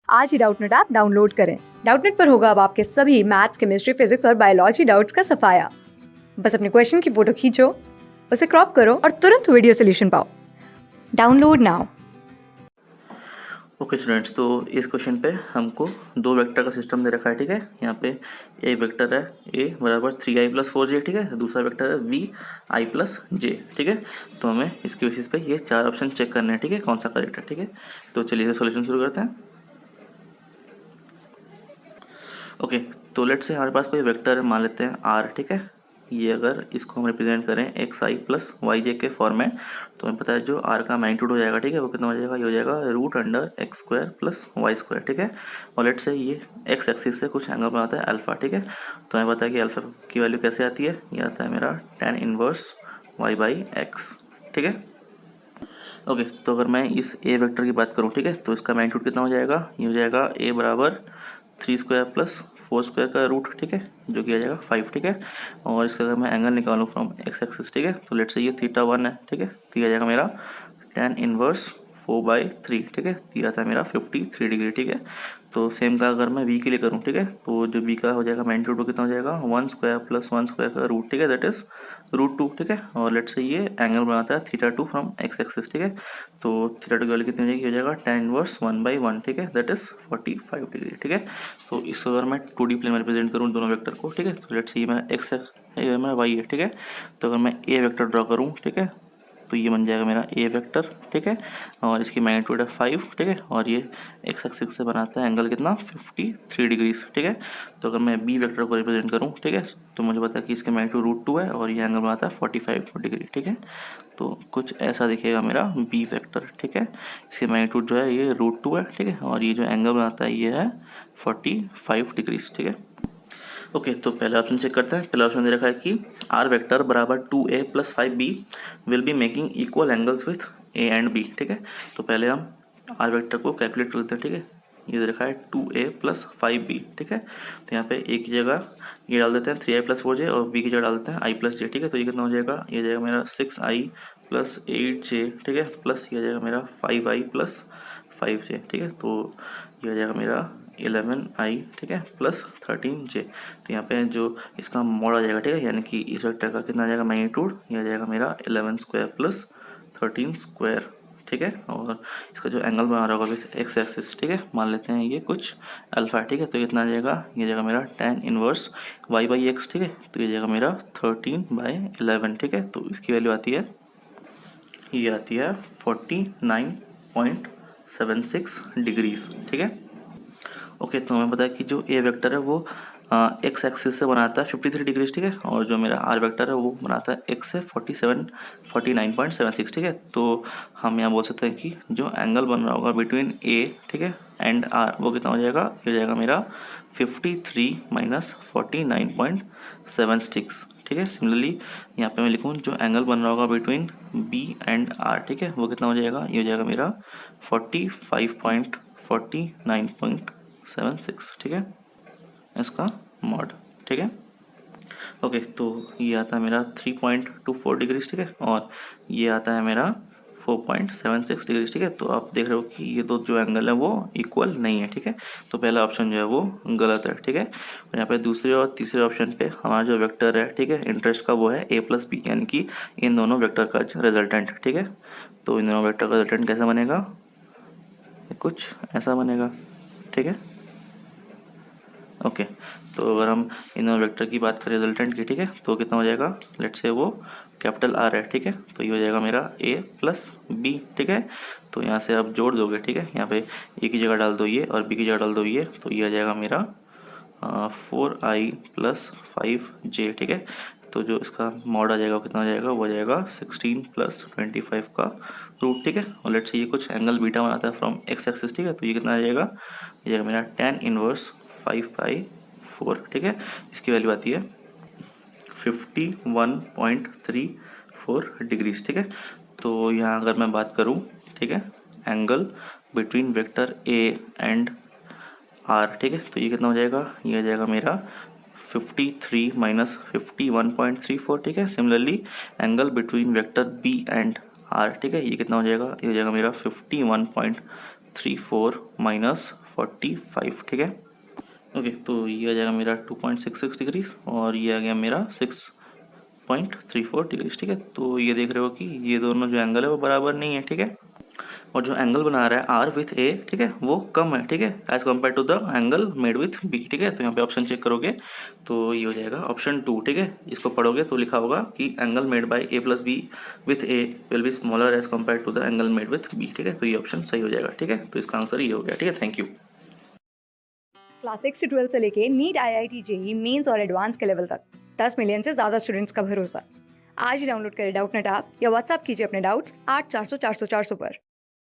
आज ही Doubtnut app download करें। Doubtnut पर होगा अब आपके सभी मैथ्स, केमिस्ट्री, फिजिक्स और बायोलॉजी डाउट्स का सफाया। बस अपने क्वेश्चन की फोटो खींचो, उसे क्रॉप करो और तुरंत वीडियो सोल्यूशन पाओ। Download now. ओके स्टूडेंट्स, तो इस क्वेश्चन पे हमको दो वेक्टर का सिस्टम दे रखा है। ठीक है, यहाँ पे एक वेक्टर है a बराबर 3i + 4j। ठीक है, दूसरा वेक्टर है vi + j। ठीक है, तो हमें इसके बेसिस पे ये चार ऑप्शन चेक करने हैं। ठीक है, कौन सा करेक्ट है। ठीक है, तो चलिए सॉल्यूशन शुरू करते हैं। ओके, तो लेट्स से हमारे पास कोई वेक्टर मान लेते हैं r। ठीक है, ये अगर इसको हम रिप्रेजेंट करें xi + yj के फॉर्म में, तो हमें पता है जो r का मैग्नीट्यूड हो जाएगा। ठीक है, वो कितना हो जाएगा, ये हो जाएगा √x² + y²। ठीक है, और लेट्स से ये x एक्सिस से कुछ एंगल बनाता है अल्फा। ठीक है, तो हमें पता है कि अल्फा की वैल्यू कैसे आती है, ये आता है मेरा tan इनवर्स y/x। ठीक है, ओके, तो अगर मैं इस a वेक्टर की बात करूँ, ठीक है, तो इसका मैग्नीट्यूड कितना हो जाएगा, ये हो जाएगा a बराबर 3² + 4² का रूट। ठीक है, जो कि आ जाएगा 5। ठीक है, और इसका अगर मैं एंगल निकालूँ फ्रॉम x एक्सिस, ठीक है, तो लेट्स से ये θ1 है। ठीक है, तो ये आ जाएगा मेरा tan इनवर्स 4/3। ठीक है, तो ये आता है मेरा 53 डिग्री। ठीक है, तो सेम का अगर मैं v के लिए करूँ, ठीक है, तो जो v का हो जाएगा मैग्नीट्यूड वो कितना हो जाएगा 1² + 1² का रूट। ठीक है, दैट इज √2। ठीक है, और लेट्स से ये एंगल बनाता है θ2 फ्रॉम x एक्सिस। ठीक है, तो θ2 की वैल्यू कितनी हो जाएगी, हो जाएगा tan इनवर्स 1/1। ठीक है, दैट इज 45 डिग्री। ठीक है, तो इसको अगर मैं 2D प्लेन में रिप्रेजेंट करूँ दोनों वेक्टर को, ठीक है, तो लेट्स से ये मेरा x है, ये मेरा y है। ठीक है, तो अगर मैं a वेक्टर ड्रॉ करूँ, ठीक है, तो ये बन जाएगा मेरा a वेक्टर। ठीक है, और इसकी मैग्नीट्यूड है 5। ठीक है, और ये x एक्सिस से बनाता है एंगल कितना 53 डिग्रीज। ठीक है, तो अगर मैं b वेक्टर को रिप्रेजेंट करूँ, ठीक है, तो मुझे पता है कि इसका मैग्नीट्यूड √2 है और ये एंगल बनाता है 45 डिग्री। ठीक है, तो कुछ ऐसा दिखेगा मेरा b वेक्टर। ठीक है, इसके मैग्नीट्यूड जो है ये √2 है। ठीक है, और ये जो एंगल बनाता है ये है 45 डिग्रीज। ठीक है, ओके, तो पहला ऑप्शन चेक करते हैं। पहला ऑप्शन दे रखा है कि r वेक्टर बराबर 2a + 5b will be making equal angles with a and b। ठीक है, तो पहले हम r वेक्टर को कैलकुलेट कर लेते हैं। ठीक है, ये दे रखा है 2a + 5b। ठीक है, तो यहाँ पे a की जगह ये डाल देते हैं 3i + 4j और b की जगह डाल देते हैं i + j। ठीक है, तो ये कितना हो जाएगा, ये जाएगा मेरा 6i + 8j। ठीक है, प्लस ये जाएगा मेरा 5i + 5j। ठीक है, तो ये हो जाएगा मेरा 11i। ठीक है, प्लस 13j। तो यहाँ पे जो इसका मोड आ जाएगा, ठीक है, यानी कि इस वेक्टर का कितना आ जाएगा मैग्नीट्यूड, ये आ जाएगा मेरा 11² + 13²। ठीक है, और इसका जो एंगल बना रहा होगा विथ x एक्सिस, ठीक है, मान लेते हैं ये कुछ अल्फा। ठीक है, तो कितना आ जाएगा, ये जाएगा मेरा tan इनवर्स y/x। ठीक है, तो ये जाएगा मेरा 13/11। ठीक है, तो इसकी वैल्यू आती है, ये आती है 49.76 डिग्रीज। ठीक है, ओके, तो हमें पता है कि जो ए वेक्टर है वो एक्स एक्सिस से बनाता है 53 डिग्रीज। ठीक है, और जो मेरा आर वेक्टर है वो बनाता है एक्स से 49.76। ठीक है, तो हम यहाँ बोल सकते हैं कि जो एंगल बन रहा होगा बिटवीन ए, ठीक है, एंड आर, वो कितना हो जाएगा, ये हो जाएगा मेरा 53 - 49.76। ठीक है, सिमिलरली यहाँ पे मैं लिखूँ जो एंगल बन रहा होगा बिटवीन बी एंड आर, ठीक है, वो कितना हो जाएगा, ये हो जाएगा मेरा 45.49.76। ठीक है, इसका मॉड। ठीक है, ओके, तो ये आता है मेरा 3.24 डिग्रीज। ठीक है, और ये आता है मेरा 4.76 डिग्रीज। ठीक है, तो आप देख रहे हो कि ये दो जो एंगल है वो इक्वल नहीं है। ठीक है, तो पहला ऑप्शन जो है वो गलत है। ठीक है, और यहाँ पे दूसरे और तीसरे ऑप्शन पे हमारा जो वेक्टर है, ठीक है, इंटरेस्ट का, वो है a + b, यानी कि इन दोनों वेक्टर का रिजल्टेंट। ठीक है, तो इन दोनों वेक्टर का रिजल्टेंट कैसा बनेगा, कुछ ऐसा बनेगा। ठीक है, ओके, तो अगर हम इन वेक्टर की बात करें रिजल्टेंट की, ठीक है, तो कितना हो जाएगा, लेट्स से वो कैपिटल आर है। ठीक है, तो ये हो जाएगा मेरा a + b। ठीक है, तो यहाँ से आप जोड़ दोगे, ठीक है, यहाँ पे a की जगह डाल दो ये और b की जगह डाल दो ये, तो ये आ जाएगा मेरा 4i + 5j। ठीक है, तो जो इसका मॉड आ जाएगा वो कितना हो जाएगा, वो आ जाएगा 16 + 25 का रूट। ठीक है, और लेट्स से ये कुछ एंगल बीटा बनाता है फ्रॉम x एक्सिस। ठीक है, तो ये कितना आ जाएगा, ये जाएगा मेरा tan इनवर्स 5/4। ठीक है, इसकी वैल्यू आती है 51.34 डिग्रीज। ठीक है, तो यहाँ अगर मैं बात करूँ, ठीक है, angle between vector a and r, ठीक है, तो ये कितना हो जाएगा, ये हो जाएगा मेरा 53 - 51.34। ठीक है, similarly angle between vector b and r, ठीक है, ये कितना हो जाएगा, ये हो जाएगा मेरा 51.34 - 45, ठीक है। ओके, तो ये आ जाएगा मेरा 2.66 डिग्रीज और ये आ गया मेरा 6.34 डिग्रीज, ठीक है। तो ये देख रहे हो कि ये दोनों जो एंगल है वो बराबर नहीं है, ठीक है। और जो एंगल बना रहा है आर विथ ए, ठीक है, वो कम है, ठीक है, as compare to the angle made with B, ठीक है। तो यहाँ पे ऑप्शन चेक करोगे तो ये हो जाएगा ऑप्शन 2, ठीक है। इसको पढ़ोगे तो लिखा होगा कि angle made by A plus B with A will be smaller as compare to the angle made with B, ठीक है। तो ये ऑप्शन सही हो जाएगा, ठीक है। तो इसका आंसर ये हो गया, ठीक है। Thank you. क्लास 6 से 12 से लेके नीट, IIT, जेई मेंस और एडवांस के लेवल तक 10 मिलियन से ज़्यादा स्टूडेंट्स का भरोसा। आज ही डाउनलोड करें डाउटनेट ऐप या व्हाट्सएप कीजिए अपने डाउट्स 8400 400 400 पर।